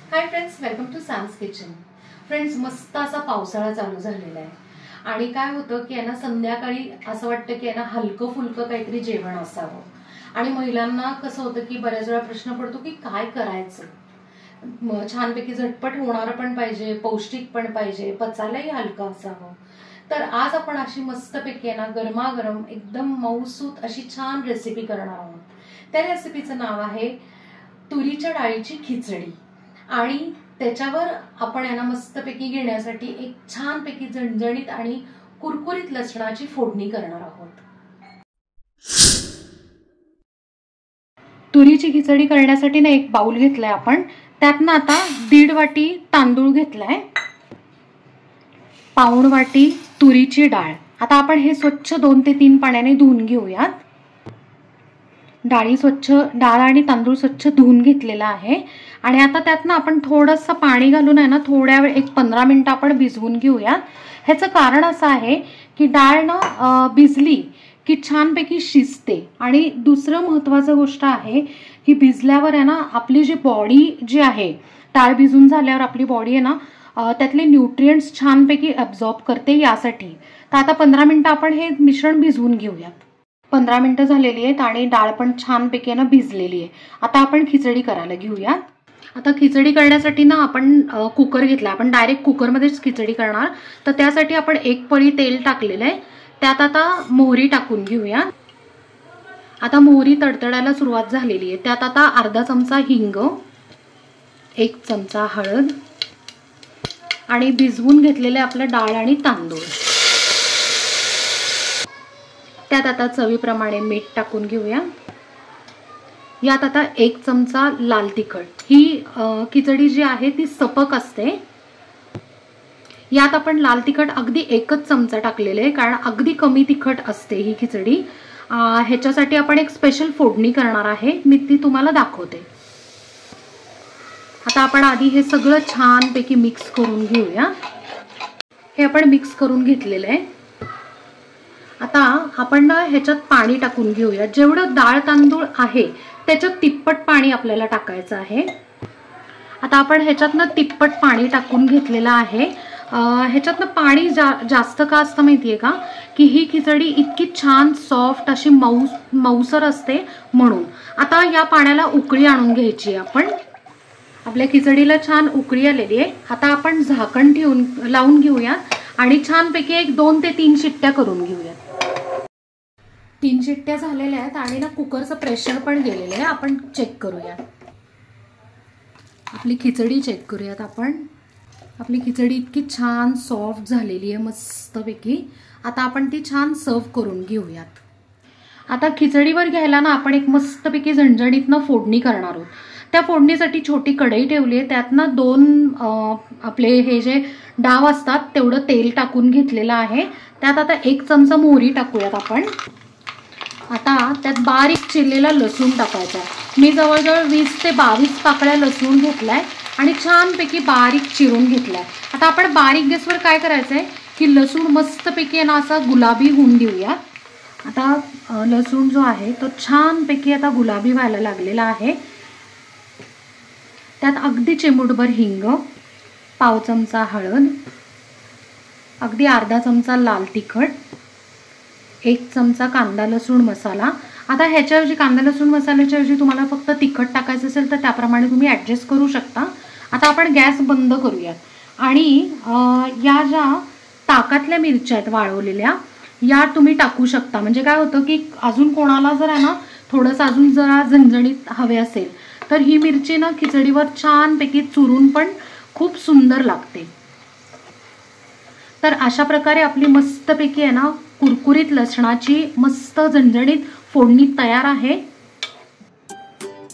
High friends, welcome to Sam's kitchen. Friends, मस्त असा पावसाळा चालू झालेला आहे आणि काय होतं की ना संध्याकाळी असं वाटतं की ना हलकं फुलकं काहीतरी जेवण असावं। आणि महिलांना कसं होतं की बऱ्याच वेळा प्रश्न पडतो की काय करायचं, छानपैकी झटपट होणार पण पाहिजे, पौष्टिक पण पाहिजे, पचायलाही हलकं असावं। तर आज आपण अशी मस्तपैकी ना गरमागरम एकदम मऊसूत अशी छान रेसिपी करणार आहोत। त्या रेसिपीचं नाव आहे तुरीच्या डाळीची खिचडी। आणि त्याच्यावर आपण यांना मस्तपैकी घेण्यासाठी एक छानपैकी झणझणीत आणि कुरकुरीत लसणाची फोडणी करणार आहोत। तुरीची खिचडी करण्यासाठी ना एक बाउल घेतलाय आपण, त्यात ना आता 1.5 वाटी तांदूळ घेतलाय, पाऊण वाटी तुरीची डाळ। आता आपण हे स्वच्छ 2 ते 3 पाण्याने धुवून घेऊयात। डाळ आणि तांदूळ स्वच्छ धुवून घेतलेला आहे आणि आता त्यात ना आपण थोडंसं पाणी घालून आहे ना थोड्या वेळ 15 मिनिटं आपण भिजवून घेऊया। ह्याचं कारण असं आहे की डाळ ना भिजली की छानपैकी शिजते। आणि दुसरं महत्त्वाचं गोष्ट आहे की भिजल्यावर आहे ना आपली जी बॉडी जी आहे, डाळ भिजून झाल्यावर आपली बॉडी आहे ना त्यातले न्यूट्रिएंट्स छानपैकी ॲब्झॉर्ब करते यासाठी। तर आता 15 मिनिटं आपण हे मिश्रण भिजवून घेऊयात। 15 मिनिटं झालेली आहेत आणि डाळ पण छानपैकी ना भिजलेली आहे। आता आपण खिचडी करायला घेऊया। आता खिचडी करण्यासाठी ना आपण कुकर घेतला, आपण डायरेक्ट कुकरमध्येच खिचडी करणार। तर त्यासाठी आपण 1 पळी तेल टाकलेलं आहे, त्यात आता मोहरी टाकून घेऊया। आता मोहरी तडतडायला सुरुवात झालेली आहे, त्यात आता अर्धा चमचा हिंग, 1 चमचा हळद आणि भिजवून घेतलेले आपलं डाळ आणि तांदूळ, त्यात आता चवीप्रमाणे मीठ टाकून घेऊया। यात आता 1 चमचा लाल तिखट। ही खिचडी जी आहे ती सपक असते। यात आपण लाल तिखट अगदी 1च चमचा टाकलेले आहे, कारण अगदी कमी तिखट असते ही खिचडी। ह्याच्यासाठी आपण एक स्पेशल फोडणी करणार आहे, मी ती तुम्हाला दाखवते। आता आपण आधी हे सगळं छानपैकी मिक्स करून घेऊया। हे आपण मिक्स करून घेतलेलं आहे। आता आपण ना ह्याच्यात पाणी टाकून घेऊया। जेवढं डाळ तांदूळ आहे त्याच्यात तिप्पट पाणी आपल्याला टाकायचं आहे। आता आपण ह्याच्यात ना तिप्पट पाणी टाकून घेतलेलं आहे। ह्याच्यात ना पाणी जास्त का असतं माहितीये का, की ही खिचडी इतकी छान सॉफ्ट अशी मऊसर असते म्हणून। आता या पाण्याला उकळी आणून घ्यायची आपण। आपल्या खिचडीला छान उकळी आलेली आहे। आता आपण झाकण ठेवून लावून घेऊया आणि छानपैकी 2 ते 3 शिट्ट्या करून घेऊया। 3 शिट्ट्या झालेल्या आहेत आणि ना कुकरचं प्रेशर पण गेलेलं आहे, आपण चेक करूया। आपली खिचडी चेक करूयात आपण। आपली खिचडी इतकी छान सॉफ्ट झालेली आहे मस्तपैकी। आता आपण ती छान सर्व करून घेऊयात। आता खिचडीवर घ्यायला ना आपण एक मस्तपैकी झणझणीतनं फोडणी करणार आहोत। त्या फोडणीसाठी छोटी कढई ठेवली आहे, त्यात ना 2 आपले हे जे डाव असतात तेवढं तेल टाकून घेतलेलं आहे। त्यात आता 1 चमचा मोहरी टाकूयात आपण। आता त्यात बारीक चिरलेला लसूण टाकायचा। मी जवळजवळ 20 ते 22 पाकळ्या लसूण घेतलाय आणि छानपैकी बारीक चिरून घेतलाय। आता आपण बारीक गॅसवर काय करायचंय की लसूण मस्तपैकी ना असा गुलाबी होऊन देऊया। आता लसूण जो आहे तो छानपैकी आता गुलाबी व्हायला लागलेला आहे। त्यात अगदी चिमूटभर हिंग, पाव चमचा हळद, अगदी अर्धा चमचा लाल तिखट, 1 चमचा कांदा लसूण मसाला। आता ह्याच्याऐवजी कांदा लसूण मसाल्याच्या ऐवजी तुम्हाला फक्त तिखट टाकायचं असेल तर त्याप्रमाणे तुम्ही ॲडजस्ट करू शकता। आता आपण गॅस बंद करूया आणि या ज्या ताकातल्या मिरच्या आहेत वाळवलेल्या, या तुम्ही टाकू शकता। म्हणजे काय होतं की अजून कोणाला जर आहे ना थोडंसं अजून जरा झणझणीत हवे असेल तर ही मिरची ना खिचडीवर छानपैकी चुरून पण खूप सुंदर लागते। तर अशा प्रकारे आपली मस्तपैकी आहे ना कुरकुरीत लसणाची मस्त झणझणीत फोडणी तयार आहे।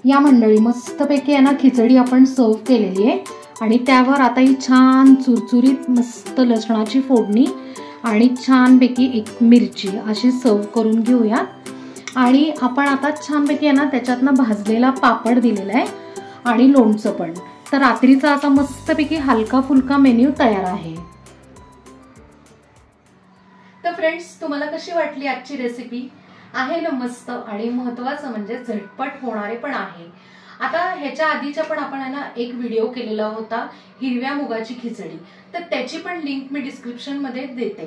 या मंडळी मस्तपैकी आहे ना खिचडी आपण सर्व केलेली आहे आणि त्यावर आता ही छान चुरचुरीत मस्त लसणाची फोडणी आणि छानपैकी 1 मिरची अशी सर्व करून घेऊया। आणि आपण आता छानपैकी आहे ना त्याच्यातनं भाजलेला पापड दिलेला आहे आणि लोणचं पण। तर रात्रीचा असा मस्तपैकी हलका फुलका मेन्यू तयार आहे। तर फ्रेंड्स, तुम्हाला कशी वाटली आजची रेसिपी? आहे ना मस्त, आणि महत्त्वाचं म्हणजे झटपट होणारे पण आहे। आता ह्याच्या आधीच्या पण आपण आहे ना एक व्हिडिओ केलेला होता हिरव्या मुगाची खिचडी, तर त्याची पण लिंक मी डिस्क्रिप्शन मध्ये देते.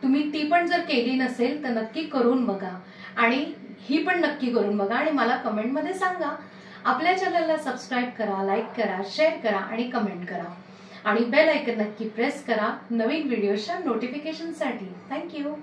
तुम्ही ती पण जर केली नसेल तर नक्की करून बघा आणि ही पण नक्की करून बघा आणि मला कमेंटमध्ये सांगा. आपल्या चॅनलला सबस्क्राईब करा, लाईक करा, शेअर करा आणि कमेंट करा आणि बेल आयकन नक्की प्रेस करा नवीन व्हिडिओच्या नोटिफिकेशनसाठी. थँक्यू.